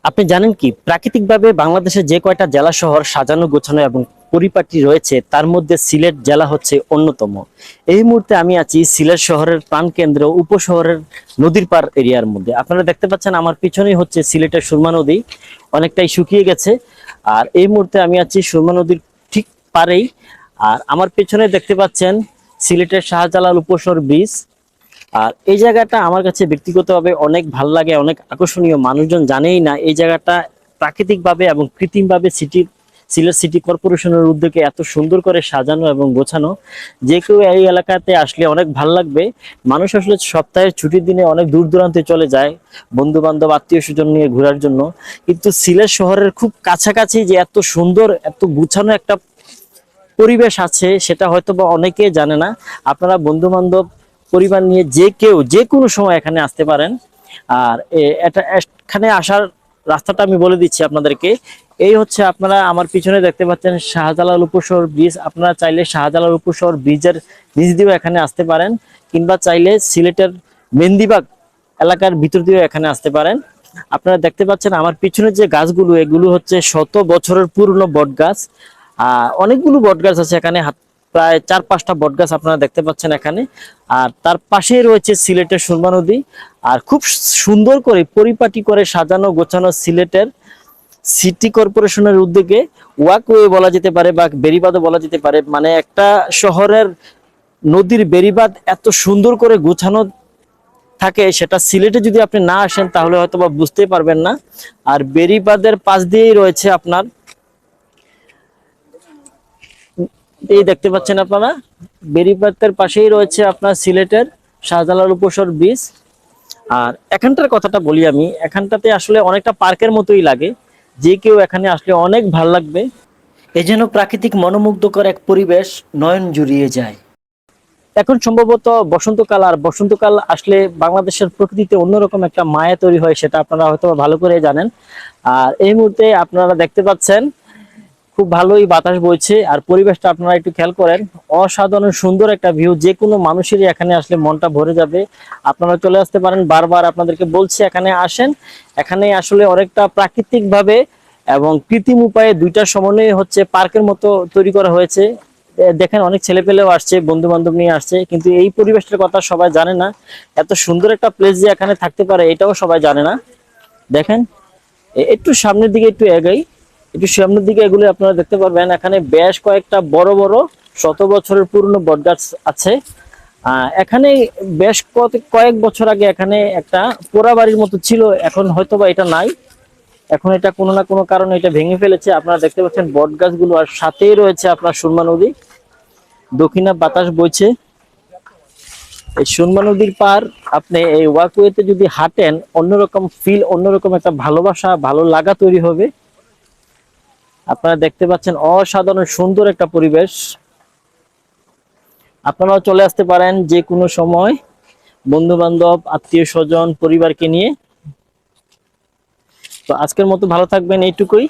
আপনি জানেন কি প্রাকৃতিকভাবে বাংলাদেশের যে কয়টা জেলা শহর সাজানো গোছানো এবং পরিপাটি রয়েছে তার মধ্যে সিলেট জেলা হচ্ছে অন্যতম। এই মুহূর্তে আমি আছি সিলেট শহরের প্রাণকেন্দ্র উপশহরের নদীর পার এরিয়ার মধ্যে। আপনারা দেখতে পাচ্ছেন আমার পিছনেই হচ্ছে সিলেটের সুরমা নদী, অনেকটাই শুকিয়ে গেছে। আর এই মুহূর্তে আমি আছি সুরমা নদীর ঠিক পারেই। আর আমার পেছনে দেখতে পাচ্ছেন সিলেটের শাহজালাল উপশহর ব্রিজ। আর এই জায়গাটা আমার কাছে ব্যক্তিগতভাবে অনেক ভালো লাগে, অনেক আকর্ষণীয়। মানুষজন জানেই না এই জায়গাটা প্রাকৃতিকভাবে এবং কৃত্রিমভাবে সিলেট সিটি কর্পোরেশনের উদ্যোগে এত সুন্দর করে সাজানো এবং গোছানো। যে কেউ এই এলাকাতে আসলে অনেক ভালো লাগবে। মানুষ আসলে সপ্তাহের ছুটির দিনে অনেক দূর দূরান্তে চলে যায় বন্ধু বান্ধব আত্মীয় স্বজন নিয়ে ঘোরার জন্য, কিন্তু সিলেট শহরের খুব কাছাকাছি যে এত সুন্দর এত গুছানো একটা পরিবেশ আছে সেটা হয়তো বা অনেকে জানে না। আপনারা বন্ধু বান্ধব পরিবার নিয়ে যে কেউ যে কোনো সময় এখানে আসতে পারেন। আর এটা এখানে আসার রাস্তাটা আমি বলে দিচ্ছি আপনাদেরকে। এই হচ্ছে আপনারা আমার পিছনে দেখতে পাচ্ছেন শাহজালাল উপশহর ব্রিজ। আপনারা চাইলে শাহজালাল উপশহর ব্রিজের নিচ দিয়েও এখানে আসতে পারেন, কিংবা চাইলে সিলেটের মেহেন্দিবাগ এলাকার ভিতর দিয়েও এখানে আসতে পারেন। আপনারা দেখতে পাচ্ছেন আমার পিছনে যে গাছগুলো, এগুলো হচ্ছে শত বছরের পুরনো বট গাছ। অনেকগুলো বট গাছ আছে এখানে, প্রায় 4-5টা বট গাছ আপনারা দেখতে পাচ্ছেন এখানে। আর তার পাশেই রয়েছে সিলেটের সুরমা নদী। আর খুব সুন্দর করে পরিপাটি করে সাজানো গোছানো সিলেটের সিটি কর্পোরেশনের উদ্যোগে ওয়াকওয়ে বলা যেতে পারে বা বেড়িবাঁধও বলা যেতে পারে। মানে একটা শহরের নদীর বেড়িবাঁধ এত সুন্দর করে গোছানো থাকে, সেটা সিলেটে যদি আপনি না আসেন তাহলে হয়তো বা বুঝতেই পারবেন না। আর বেড়িবাঁধের পাশ দিয়েই রয়েছে আপনার, এই দেখতে পাচ্ছেন আপনারা, বেড়িবাঁধের পাশেই রয়েছে আপনার সিলেটের শাহজালাল উপশহর ব্রিজ। আর এখানটার কথাটা বলি আমি, এখানটাতে আসলে অনেকটা পার্কের মতোই লাগে। যে কেউ এখানে আসলে অনেক ভালো লাগবে। এ যেন প্রাকৃতিক মনোমুগ্ধকর এক পরিবেশ, নয়ন জুড়িয়ে যায়। এখন সম্ভবত বসন্তকাল, আর বসন্তকাল আসলে বাংলাদেশের প্রকৃতিতে অন্যরকম একটা মায়া তৈরি হয়, সেটা আপনারা হয়তো ভালো করে জানেন। আর এই মুহূর্তে আপনারা দেখতে পাচ্ছেন খুব ভালোই বাতাস বইছে। আর পরিবেশটা আপনারা একটু খেয়াল করেন, অসাধারণ সুন্দর একটা ভিউ। যে কোনো মানুষেরই এখানে আসলে মনটা ভরে যাবে। আপনারা চলে আসতে পারেন, বারবার আপনাদেরকে বলছি এখানে আসেন। এখানে আসলে অনেকটা প্রাকৃতিক ভাবে এবং কৃত্রিম উপায়ে দুইটার সমন্বয়ে হচ্ছে পার্কের মতো তৈরি করা হয়েছে। দেখেন অনেক ছেলে পেলেও আসছে, বন্ধু বান্ধব নিয়ে আসছে, কিন্তু এই পরিবেশটার কথা সবাই জানে না। এত সুন্দর একটা প্লেস যে এখানে থাকতে পারে এটাও সবাই জানে না। দেখেন একটু সামনের দিকে একটু এগাই, একটু সামনের দিকে এগুলো আপনারা দেখতে পারবেন এখানে বেশ কয়েকটা বড় বড় শত বছরের পুরনো বটগাছ আছে। এখানে বেশ কয়েক বছর আগে এখানে একটা পোড়া বাড়ির মতো ছিল, এখন হয়তো বা এটা নাই। এখন এটা কোনো না কোনো কারণে এটা ভেঙে ফেলেছে। আপনারা দেখতে পাচ্ছেন বট গাছগুলো, আর সাথেই রয়েছে আপনার সুরমা নদী। দক্ষিণা বাতাস বইছে। এই সুরমা নদীর পার আপনি এই ওয়াকওয়েতে যদি হাঁটেন, অন্যরকম ফিল, অন্যরকম একটা ভালোবাসা ভালো লাগা তৈরি হবে। আপনারা দেখতে পাচ্ছেন অসাধারণ সুন্দর একটা পরিবেশ। আপনারাও চলে আসতে পারেন যে কোনো সময় বন্ধু বান্ধব আত্মীয় স্বজন পরিবারকে নিয়ে। তো আজকের মতো ভালো থাকবেন, এইটুকুই।